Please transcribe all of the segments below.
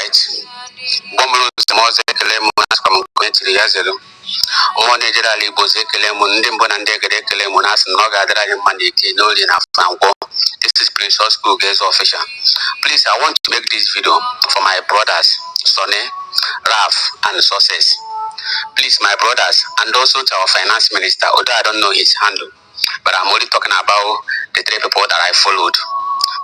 right. Bomolo Moze Kelemo from Quentry Yazelo. Money generally was a Kelemon, Dimbon and Degre Kelemonas, Noga Money, Noli and Franco. This is Prince School Games Official. Please, I want to make this video for my brothers, Sonny, Raf, and Success. Please, my brothers, and also to our finance minister, although I don't know his handle, but I'm only talking about the three people that I followed.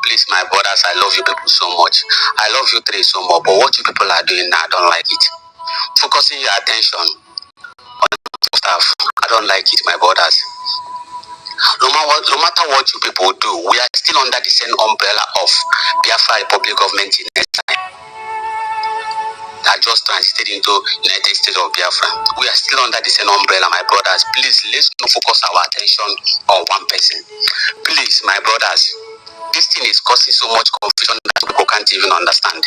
Please, my brothers, I love you people so much. I love you three so much, but what you people are doing now, I don't like it. Focusing your attention on stuff, I don't like it, my brothers. No matter what you people do, we are still under the same umbrella of Biafra Republic government in next time. That just transited into United States of Biafra. We are still under the same umbrella, my brothers. Please, let's not focus our attention on one person. Please, my brothers, this thing is causing so much confusion that people can't even understand.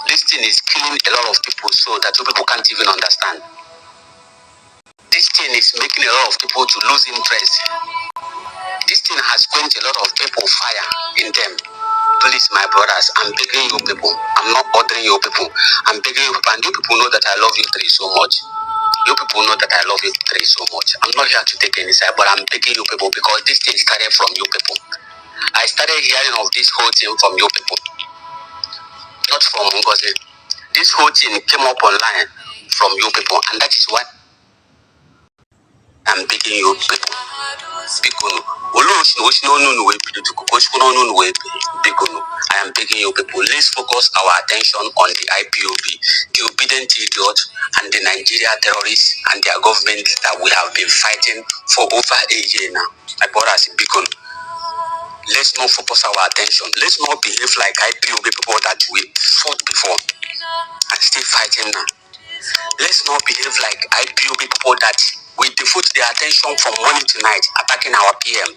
This thing is killing a lot of people so that people can't even understand. This thing is making a lot of people to lose interest. This thing has quenched a lot of people fire in them. Please, my brothers, I'm begging you people. I'm not ordering you people. I'm begging you people, and you people know that I love you three so much. You people know that I love you three so much. I'm not here to take any side, but I'm begging you people because this thing started from you people. I started hearing of this whole thing from you people, not from Ngozi. This whole thing came up online from you people, and that is what I'm begging you people. I am begging you people, let's focus our attention on the IPOB, the obedient idiot, and the Nigeria terrorists and their government that we have been fighting for over a year now. My brothers, let's not focus our attention. Let's not behave like IPOB people that we fought before and still fighting now. Let's not behave like IPOB people that we devote their attention from morning to night attacking our PM.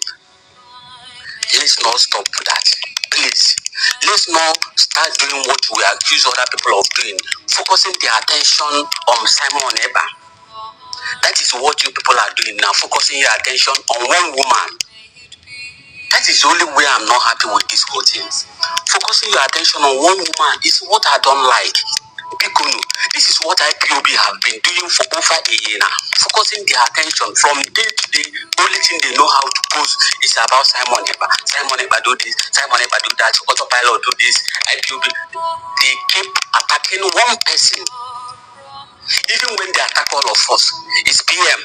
Let's not stop that. Please, let's not start doing what we accuse other people of doing, focusing their attention on Simon Eba. That is what you people are doing now, focusing your attention on one woman. That is the only way I'm not happy with this whole thing. Focusing your attention on one woman is what I don't like. This is what IPOB have been doing for over a year now. Focusing their attention from day to day. Only thing they know how to post is about Simon Eba. Simon Eba do this, Simon Eba do that, Autopilot do this, IPOB. They keep attacking one person. Even when they attack all of us, it's PM.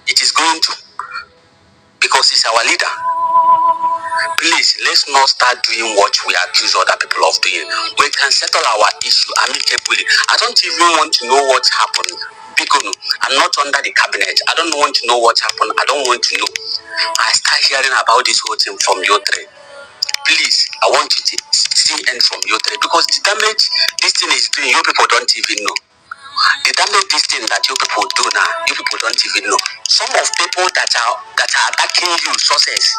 It is going to. Because it's our leader. Please, let's not start doing what we accuse other people of doing. We can settle our issue amicably. I don't even want to know what happened. I'm not under the cabinet. I don't want to know what happened. I don't want to know. I start hearing about this whole thing from you three. Please, I want you to see end from you three because the damage this thing is doing, you people don't even know. The damage this thing that you people do now, you people don't even know. Some of people that are attacking you, Success.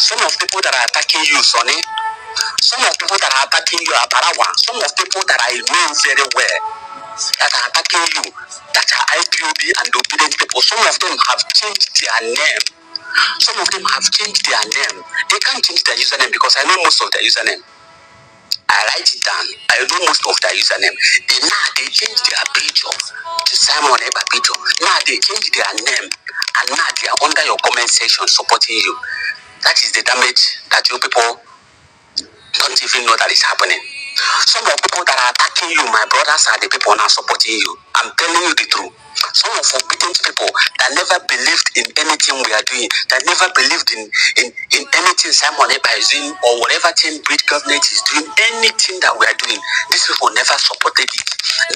Some of people that are attacking you, Sonny. Some of people that are attacking you, Akparawa. Some of people that I know very well that are attacking you, that are IPOB and obedient people. Some of them have changed their name. Some of them have changed their name. They can't change their username because I know most of their username. I write it down. I know most of their username. They change their picture to Simon Eba picture. Now they change their name and now they are under your comment section supporting you. That is the damage that you people don't even know that is happening. Some of the people that are attacking you, my brothers, are the people now supporting you. I'm telling you the truth. Some of obedient people that never believed in anything we are doing, that never believed in anything Simon Eba is doing or whatever thing British government is doing, anything that we are doing, these people never supported it.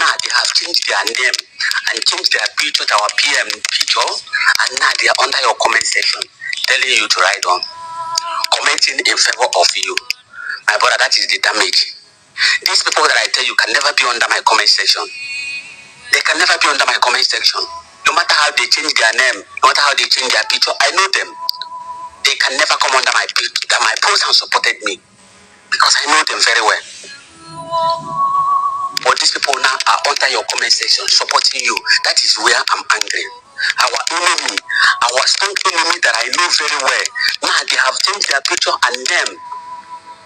Now they have changed their name and changed their picture to our PM picture, and now they are under your comment section telling you to write on, commenting in favor of you. My brother, that is the damage. These people that I tell you can never be under my comment section. They can never be under my comment section. No matter how they change their name, no matter how they change their picture, I know them. They can never come under my picture, that my post and supported me. Because I know them very well. But these people now are under your comment section supporting you. That is where I'm angry. Our enemy, our strong enemy that I know very well, now they have changed their picture and name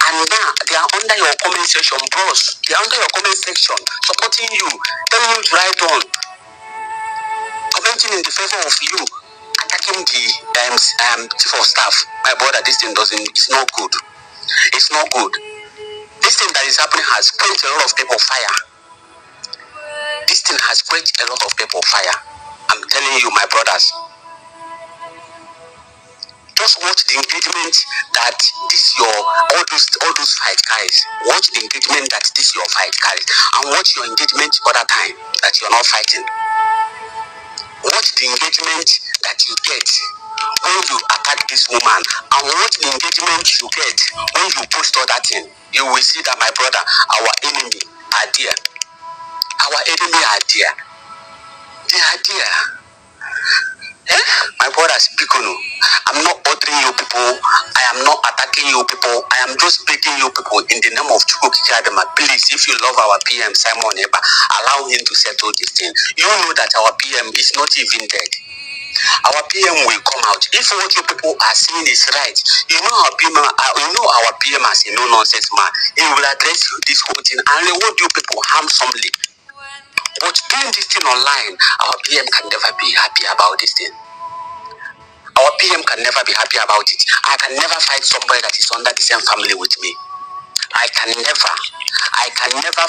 And now they are under your comment section, bros. They are under your comment section, supporting you, telling you to write on, commenting in the favor of you, attacking the chief of staff. My brother, this thing it's not good. It's not good. This thing that is happening has quenched a lot of people fire. This thing has quenched a lot of people fire. I'm telling you, my brothers. Just watch the engagement that all those fight carries. Watch the engagement that your fight carries, and watch your engagement other time that you're not fighting. Watch the engagement that you get when you attack this woman, and watch the engagement you get when you post other thing. You will see that, my brother, our enemy are there. Our enemy are there. They are there. My brothers, I'm not ordering you people. I am not attacking you people. I am just begging you people in the name of Chukwu. Please, if you love our PM Simon Eba, allow him to settle this thing. You know that our PM is not even dead. Our PM will come out. If what you people are saying is right, you know our PM as a no-nonsense man. He will address this whole thing and reward you people handsomely. But doing this thing online, our PM can never be happy about this thing. Our PM can never be happy about it. I can never fight somebody that is under the same family with me. I can never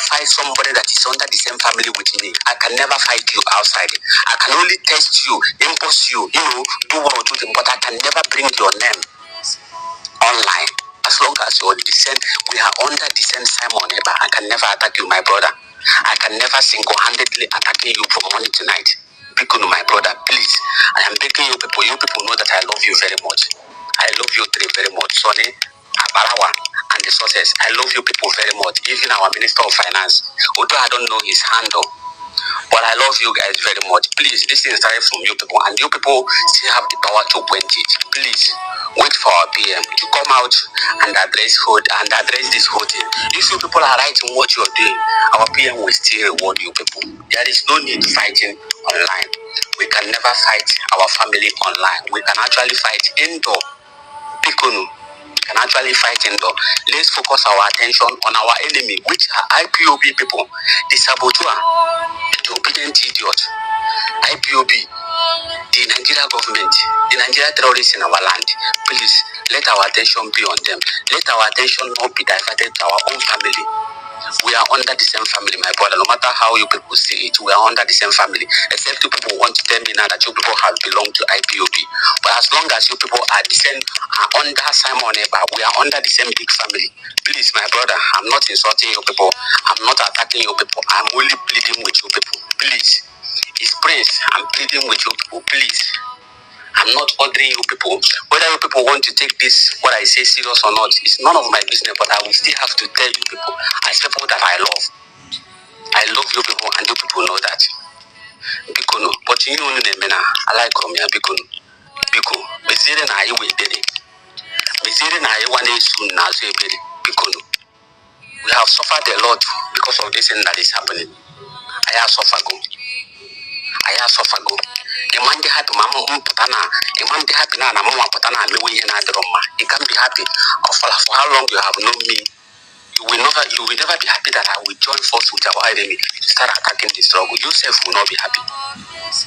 fight somebody that is under the same family with me. I can never fight you outside. I can only test you, impose you, do one or two things, but I can never bring your name online. As long as you're we are under the same Simon Eba, I can never attack you, my brother. I can never single-handedly attack you from morning to night. My brother, please, I am begging you people. You people know that I love you very much. I love you three very much. Sonny, Akparawa, and the sources. I love you people very much. Even our Minister of Finance, although I don't know his handle, but I love you guys very much. Please, this is started from you people, and you people still have the power to quench it. Please, wait for our PM to come out and address this whole thing. If you people are writing what you are doing, our PM will still reward you people. There is no need fighting online. We can never fight our family online. We can actually fight indoor. We can actually fight indoor. Let's focus our attention on our enemy, which are IPOB people, the saboteur, the obedient idiot. IPOB, the Nigeria government, the Nigeria terrorists in our land. Please, let our attention be on them. Let our attention not be diverted to our own family. We are under the same family, my brother. No matter how you people see it, we are under the same family. Except you people want to tell me now that you people have belonged to IPOB. But as long as you people are under Simon Eba, we are under the same big family. Please, my brother, I'm not insulting you people. I'm not attacking you people. I'm only pleading with you people. Please. It's Prince. I'm pleading with you people. Please. I'm not ordering you people. Whether you people want to take this, what I say, serious or not, it's none of my business, but I will still have to tell you people, as people that I love. I love you people, and you people know that. But you know, I like Romeo, Biko. Mezire na iwe dede. Mezire na iwe ne soon na so ebele. We have suffered a lot because of this thing that is happening. I have suffered. Man be happy, man be happy now, you can't be happy for how long you have known me. You will never be happy that I will join force with our enemy to start attacking the struggle. Yourself will not be happy.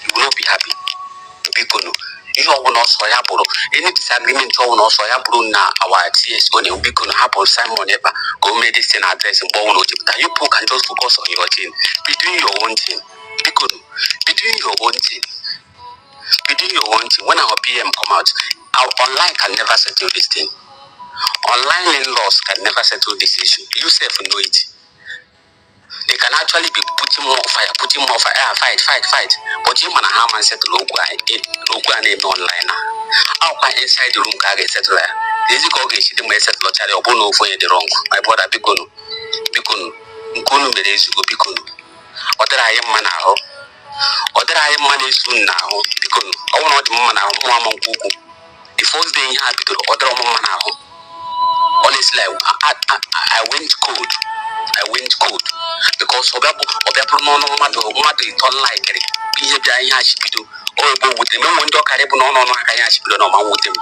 You will not be happy. You will not so any disagreement you will not so now our TS on will be going to happen. Simon Eba go medicine address in Bono. You people can just focus on your thing. Be doing your own thing. Be doing your own thing. When our PM come out, our online can never settle this thing. Online in-laws can never settle this issue. You self know it. They can actually be putting more fire, fight. But you man how man settle logo and name online now. How can inside the room can get settled? This is called she didn't settle Charlie or Bono for the wrong. My brother Bikono. Nkunu Merezu go Bikono. Other I am man now. Other I am money soon now. Because I want the woman now, Mamma Kuku. The first day happy to other woman now. Honestly, I went cold. Because no matter it unlike it. Be a giant ship to or go with them when Doc Caribou no Kayashi no man with him.